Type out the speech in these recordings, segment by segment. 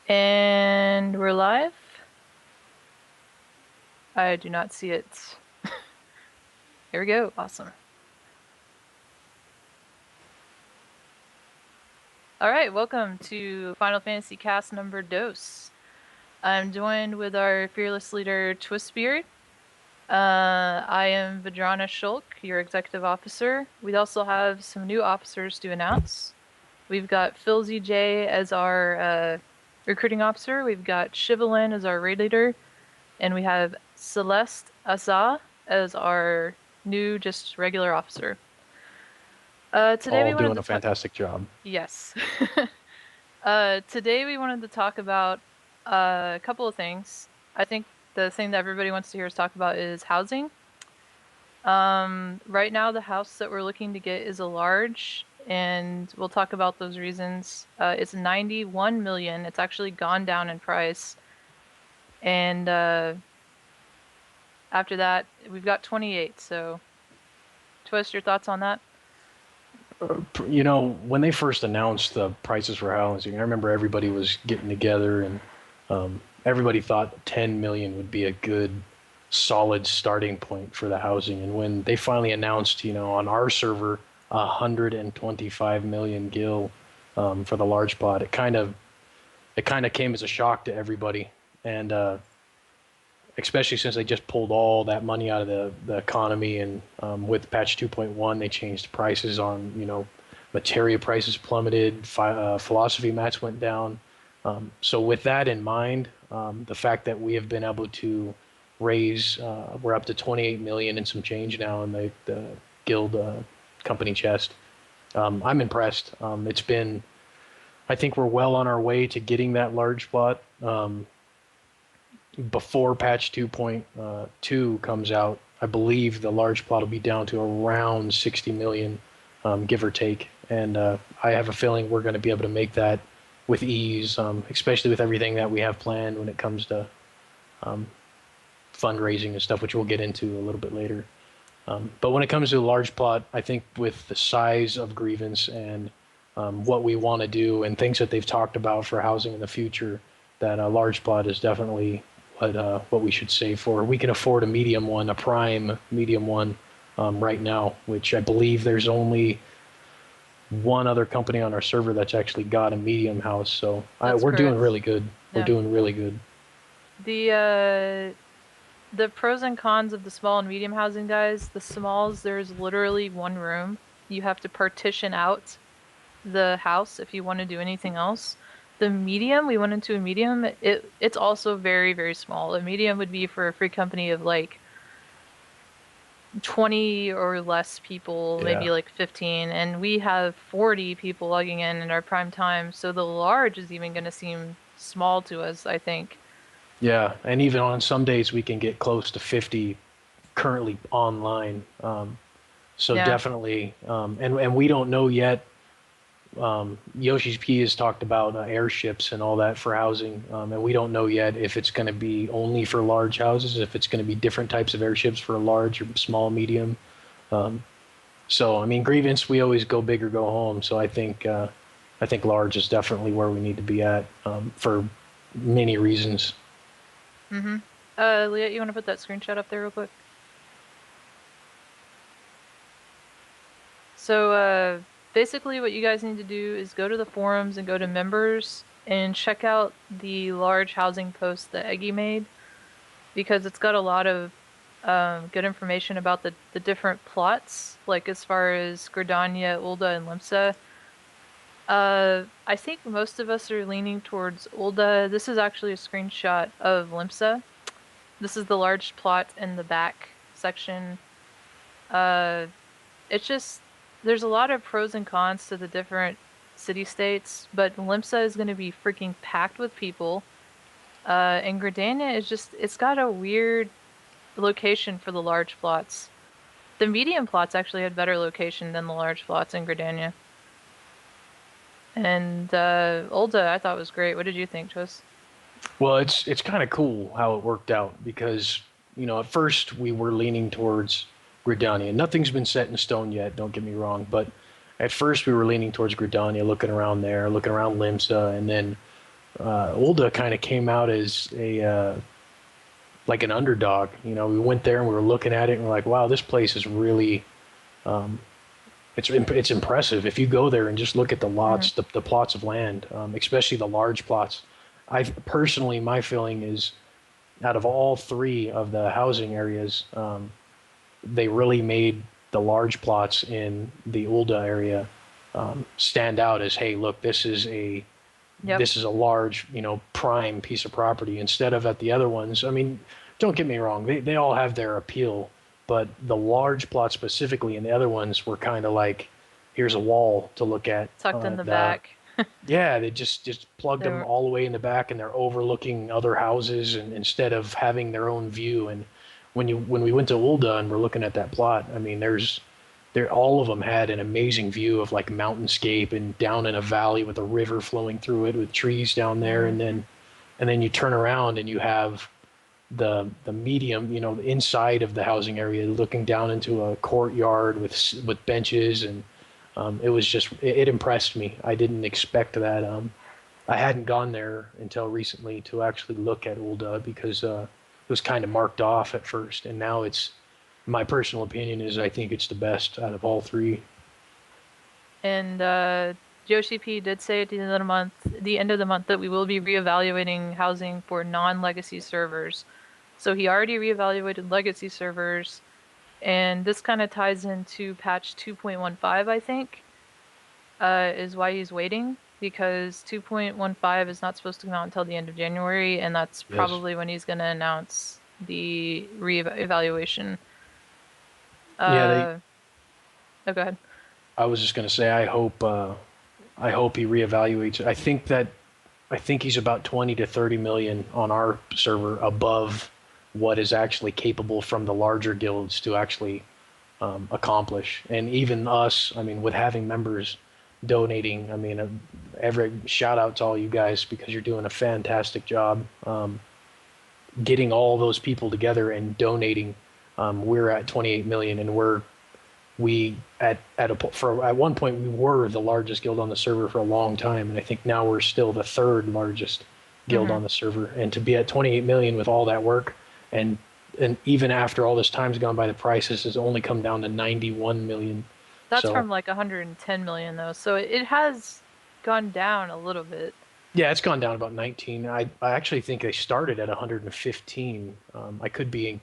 And we're live. I do not see it. Here we go. Awesome. All right, welcome to Final Fantasy Cast number dos. I'm joined with our fearless leader, Twistbeard. I am Vedrana Shulk, your executive officer. We also have some new officers to announce. We've got Phil ZJ as our recruiting officer. We've got Shivalin as our raid leader. And we have Celeste Azah as our new, just regular officer. Today All we wanted doing to a fantastic job. Yes. Today we wanted to talk about a couple of things. I think the thing that everybody wants to hear us talk about is housing. Right now the house that we're looking to get is a large, and we'll talk about those reasons. It's 91 million. It's actually gone down in price. And after that, we've got 28. So, Twist, your thoughts on that? You know, when they first announced the prices for housing, I remember everybody was getting together and everybody thought 10 million would be a good, solid starting point for the housing. And when they finally announced, on our server, 125 million gil for the large plot, it kind of came as a shock to everybody. And especially since they just pulled all that money out of the economy, and with patch 2.1 they changed prices on, materia prices plummeted, philosophy mats went down. So with that in mind, the fact that we have been able to raise, we're up to 28 million and some change now in the guild company chest. I'm impressed. I think we're well on our way to getting that large plot. Before patch 2.2 comes out, I believe the large plot will be down to around 60 million, give or take. And I have a feeling we're going to be able to make that with ease, especially with everything that we have planned when it comes to fundraising and stuff, which we'll get into a little bit later. But when it comes to a large plot, I think with the size of Grievance and what we want to do and things that they've talked about for housing in the future, that a large plot is definitely what we should save for. We can afford a medium one, a prime medium one, right now, which I believe there's only one other company on our server that's actually got a medium house. So we're doing really good. Yeah. We're doing really good. The pros and cons of the small and medium housing, guys. The smalls, there's literally one room. You have to partition out the house if you want to do anything else. The medium, we went into a medium, it's also very, very small. A medium would be for a free company of like 20 or less people, maybe like 15, and we have 40 people logging in our prime time, so the large is even going to seem small to us, I think. Yeah, and even on some days we can get close to 50 currently online. So definitely, and we don't know yet. Yoshi's P has talked about airships and all that for housing, and we don't know yet if it's going to be only for large houses, if it's going to be different types of airships for large or small, medium. So I mean, Grievance, we always go big or go home. So I think large is definitely where we need to be at, for many reasons. Mm-hmm. Leah, you want to put that screenshot up there real quick? So basically what you guys need to do is go to the forums and go to members and check out the large housing post that Eggy made, because it's got a lot of good information about the different plots, like as far as Gridania, Ul'dah, and Limsa. I think most of us are leaning towards Ul'dah. This is actually a screenshot of Limsa. This is the large plot in the back section. It's just, there's a lot of pros and cons to the different city-states, but Limsa is going to be freaking packed with people. And Gridania is just, it's got a weird location for the large plots. The medium plots actually had better location than the large plots in Gridania. And Ul'dah I thought was great. What did you think, Twist? Well, it's kind of cool how it worked out, because at first we were leaning towards Gridania. Nothing's been set in stone yet, don't get me wrong, but at first we were leaning towards Gridania, looking around there, looking around Limsa, and then Ulda kind of came out as a like an underdog. You know, we went there and we were looking at it and we're like, wow, this place is really it's impressive. If you go there and just look at the Hmm. lots, the plots of land, especially the large plots. I personally, my feeling is out of all three of the housing areas, they really made the large plots in the Ulda area stand out as, hey, look, Yep. this is a large, you know, prime piece of property instead of at the other ones. I mean, don't get me wrong, they all have their appeal, but the large plots specifically and the other ones were kind of like, here's a wall to look at. Tucked in the back. Yeah, they just plugged They them were. all the way in the back, and they're overlooking other houses, and instead of having their own view. And when we went to Ulda and we're looking at that plot, I mean, there all of them had an amazing view of like mountainscape and down in a valley with a river flowing through it with trees down there, Hmm. and then you turn around and you have the medium, you know, inside of the housing area, looking down into a courtyard with benches, and it was just it impressed me. I didn't expect that. I hadn't gone there until recently to actually look at Ulda because it was kind of marked off at first, and now it's my personal opinion is I think it's the best out of all three. And Yoshi P did say at the end of the month that we will be reevaluating housing for non-legacy servers. So he already reevaluated legacy servers, and this kind of ties into patch 2.15, I think, is why he's waiting, because 2.15 is not supposed to come out until the end of January, and that's Yes. probably when he's going to announce the reevaluation. Yeah, they. Oh, go ahead. I was just gonna say I hope he reevaluates it. I think he's about 20 to 30 million on our server above what is actually capable from the larger guilds to actually accomplish. And even us, I mean, with having members donating, I mean, every shout out to all you guys because you're doing a fantastic job getting all those people together and donating. We're at 28 million, and we at a for at one point we were the largest guild on the server for a long time, and I think now we're still the third largest guild Hmm. on the server. And to be at 28 million with all that work, and and even after all this time's gone by, the prices has only come down to 91 million. That's So from like 110 million though, so it has gone down a little bit. yeah, it's gone down about 19. I actually think they started at 115. I could be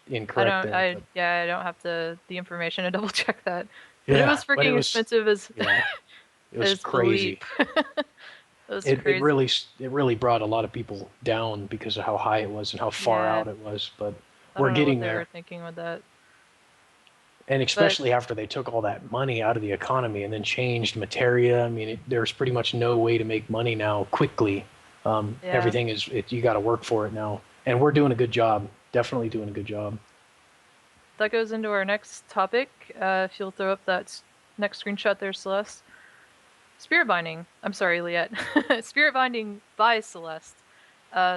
incorrect there, but I don't have the information to double check that. But it yeah, was but it freaking was expensive yeah, it was as bleep. crazy. It was crazy. It really brought a lot of people down because of how high it was and how far Yeah, out it was. But I we're don't know what getting they were there, thinking with that. and But especially after they took all that money out of the economy and then changed materia. I mean, there's pretty much no way to make money now quickly. yeah, Everything is you got to work for it now, and we're doing a good job. Definitely doing a good job. that goes into our next topic. If you'll throw up that next screenshot there, Celeste. Spirit binding. I'm sorry, Liette. Spirit binding by Celeste.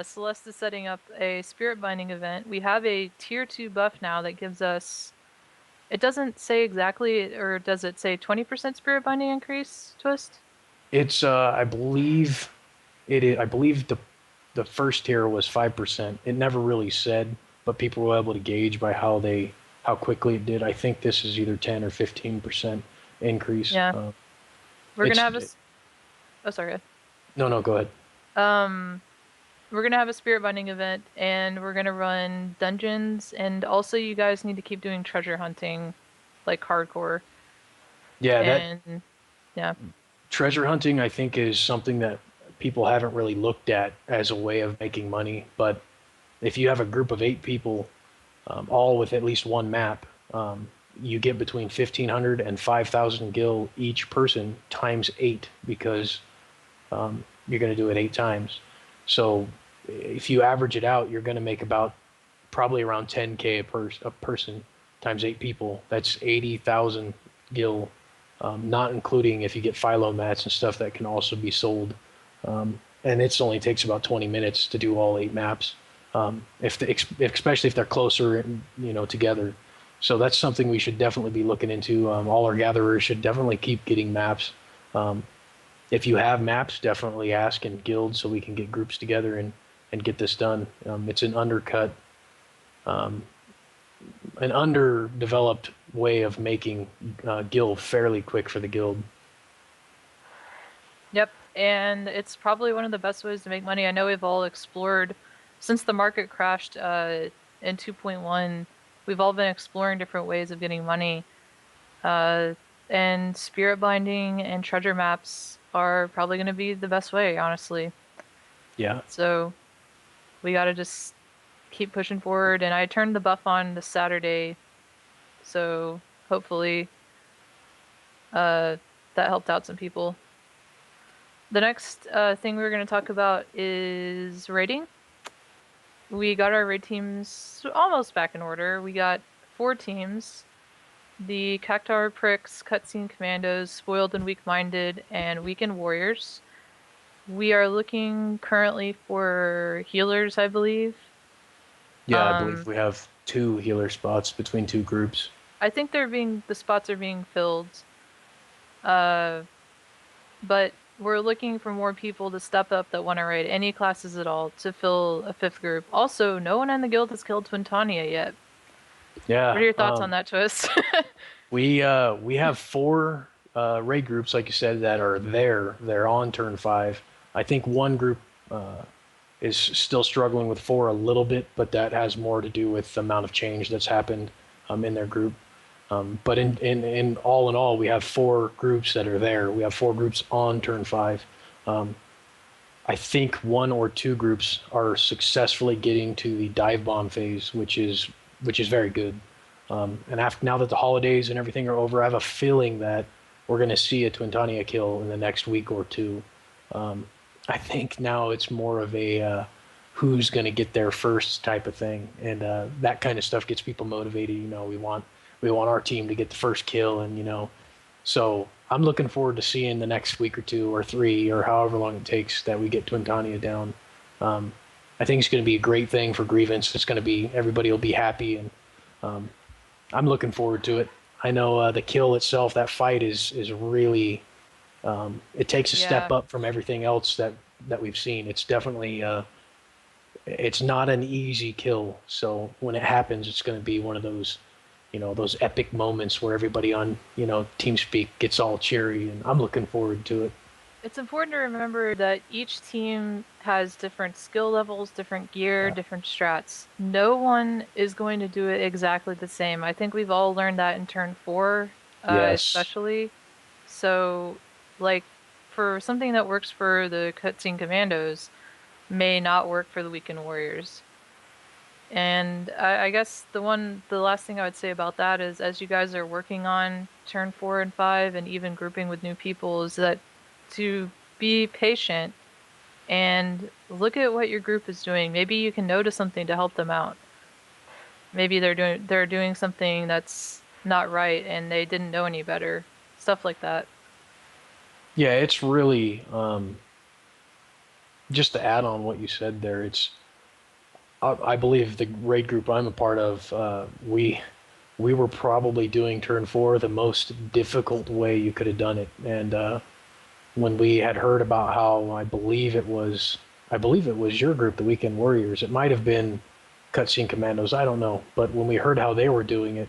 Celeste is setting up a spirit binding event. We have a tier 2 buff now that gives us. It doesn't say exactly, or does it say 20% spirit binding increase, Twist? It's I believe it is. I believe the first tier was 5%. It never really said, but people were able to gauge by how quickly it did. I think this is either 10 or 15% increase. Yeah. We're gonna It's have a. Oh, sorry. no, go ahead. Um, we're gonna have a spirit binding event, and we're gonna run dungeons, and also you guys need to keep doing treasure hunting, like hardcore. Yeah, that And yeah. treasure hunting I think is something that people haven't really looked at as a way of making money. But if you have a group of 8 people, all with at least one map, you get between 1,500 and 5,000 gil each person times 8 because you're going to do it 8 times. So if you average it out, you're going to make about probably around 10K a person times 8 people. That's 80,000 gil, not including if you get philo mats and stuff that can also be sold. And it only takes about 20 minutes to do all 8 maps, especially if they're closer, you know, together. So that's something we should definitely be looking into. All our gatherers should definitely keep getting maps. Um, if you have maps, definitely ask in guilds so we can get groups together and get this done. It's um, an underdeveloped way of making gil fairly quick for the guild. Yep, and it's probably one of the best ways to make money. I know we've all explored since the market crashed in 2.1. We've all been exploring different ways of getting money, uh, and spirit binding and treasure maps are probably going to be the best way, honestly. Yeah, So we got to just keep pushing forward. And I turned the buff on this Saturday, so hopefully uh, that helped out some people. The next thing we're going to talk about is raiding. We got our raid teams almost back in order. We got 4 teams: the Cactuar Pricks, Cutscene Commandos, Spoiled and Weak-Minded, and Weakened Warriors. We are looking currently for healers, I believe. yeah, I believe we have 2 healer spots between 2 groups. I think the spots are being filled. Uh, but we're looking for more people to step up that want to raid any classes at all to fill a 5th group. Also, no one in the guild has killed Twintania yet. What are Yeah, your thoughts on that, Twist? we have 4 raid groups, like you said, that are there. They're on turn 5. I think one group is still struggling with 4 a little bit, but that has more to do with the amount of change that's happened in their group. But in all, we have 4 groups that are there. We have 4 groups on turn 5. I think 1 or 2 groups are successfully getting to the dive bomb phase, which is very good. And after now that the holidays and everything are over, I have a feeling that we're going to see a Twintania kill in the next week or 2. I think now it's more of a who's going to get there first type of thing, and that kind of stuff gets people motivated. We want our team to get the first kill, and so I'm looking forward to seeing the next week or 2 or 3 or however long it takes that we get Twintania down. Um, I think it's going to be a great thing for Grievance. It's going to be everybody will be happy, and um, I'm looking forward to it. I know the kill itself, that fight is really it takes a step Yeah. up from everything else that we've seen. It's definitely it's not an easy kill. So when it happens, it's going to be one of those those epic moments where everybody on TeamSpeak gets all cheery, and I'm looking forward to it. It's important to remember that each team has different skill levels, different gear, Yeah. different strats. No one is going to do it exactly the same. I think we've all learned that in turn 4, Yes. especially. So, like, for something that works for the Cutscene Commandos may not work for the Weekend Warriors. And I guess the last thing I would say about that is, as you guys are working on turn 4 and 5 and even grouping with new people, is that to be patient and look at what your group is doing. Maybe you can notice something to help them out. Maybe they're doing something that's not right and they didn't know any better. Stuff like that. Yeah, it's really just to add on what you said there. I believe the raid group I'm a part of, we were probably doing turn 4 the most difficult way you could have done it. And when we had heard about how I believe it was your group, the Weekend Warriors. It might have been Cutscene Commandos. I don't know. But when we heard how they were doing it,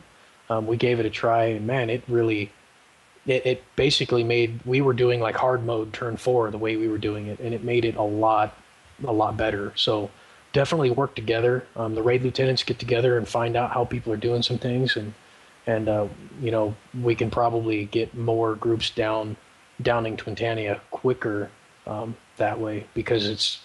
we gave it a try, and man, it basically made we were doing like hard mode turn 4 the way we were doing it, and it made it a lot better. So definitely work together. The raid lieutenants get together and find out how people are doing some things, and we can probably get more groups downing Twintania quicker that way, because it's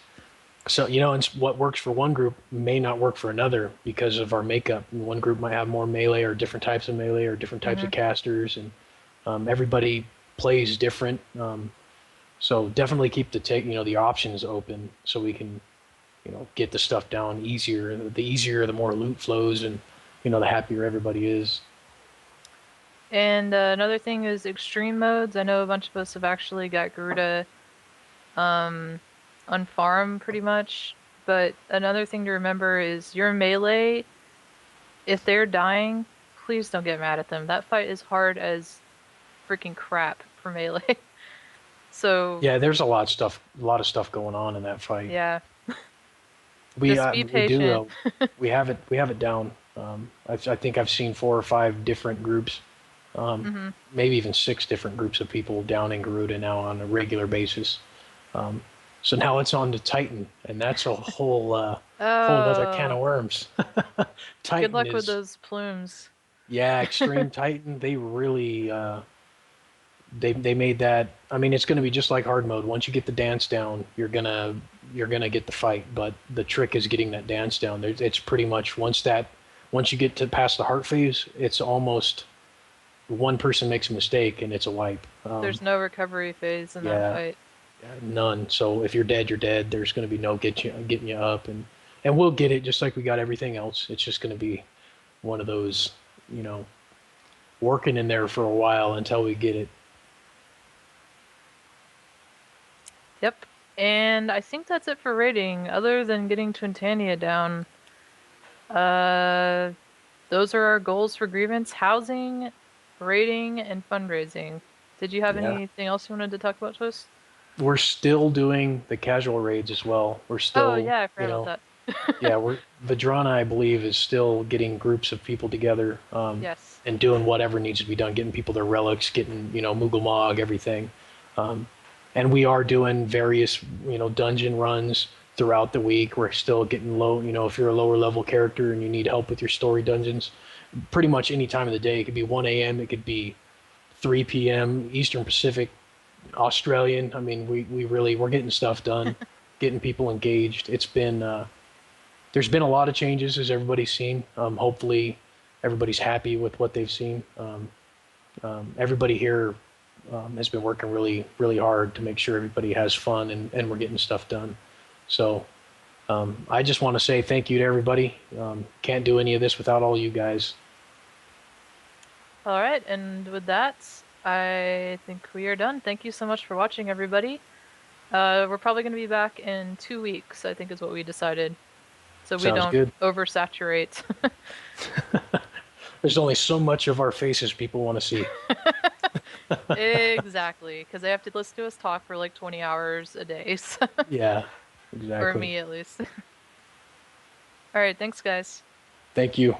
so and what works for one group may not work for another because of our makeup. One group might have more melee or different types of melee or different types Mm-hmm. of casters, and everybody plays different. So definitely keep the options open so we can get the stuff down easier. The easier, the more loot flows, and the happier everybody is. And another thing is extreme modes. I know a bunch of us have actually got Garuda on farm pretty much. But another thing to remember is your melee, if they're dying, please don't get mad at them. That fight is hard as freaking crap for melee. So Yeah, there's a lot of stuff going on in that fight. yeah, We just be we do patient. though. We have it down. I think I've seen 4 or 5 different groups, Hmm. maybe even 6 different groups of people down in Garuda now on a regular basis. Um, so now it's on to Titan, and that's a whole another can Oh, of worms. good Titan luck with is, those plumes. yeah, Extreme Titan. They really they made that. I mean, it's going to be just like hard mode. Once you get the dance down, you're gonna get the fight. But the trick is getting that dance down. It's pretty much once you get to past the heart phase, it's almost one person makes a mistake and it's a wipe. There's no recovery phase in that Yeah, fight. none. So if you're dead, you're dead. There's going to be no getting you up, and we'll get it just like we got everything else. It's just going to be one of those, you know, working in there for a while until we get it. Yep. And I think that's it for rating. Other than getting Twintania down, those are our goals for grievance: housing, rating, and fundraising. Did you have Yeah. anything else you wanted to talk about, Toast? We're still doing the casual raids as well. We're Oh still, yeah, I you forgot know, about yeah, that. we're Vedrana, I believe, is still getting groups of people together, Yes. and doing whatever needs to be done, getting people their relics, getting, Moogle Mog, everything. Um, and we are doing various, dungeon runs throughout the week. We're still getting low, if you're a lower level character and you need help with your story dungeons, pretty much any time of the day. It could be 1 a.m., it could be 3 p.m. Eastern Pacific, Australian. I mean, we're getting stuff done, getting people engaged. It's been there's been a lot of changes as everybody's seen. Hopefully, everybody's happy with what they've seen. Everybody here has been working really really hard to make sure everybody has fun and we're getting stuff done. So I just want to say thank you to everybody. Can't do any of this without all you guys. All right, and with that, I think we are done. Thank you so much for watching, everybody. We're probably going to be back in 2 weeks, I think is what we decided, so we Sounds don't good. oversaturate. There's only so much of our faces people want to see. Exactly, because they have to listen to us talk for like 20 hours a day, so, Yeah, or exactly. me at least. All right, thanks, guys. Thank you.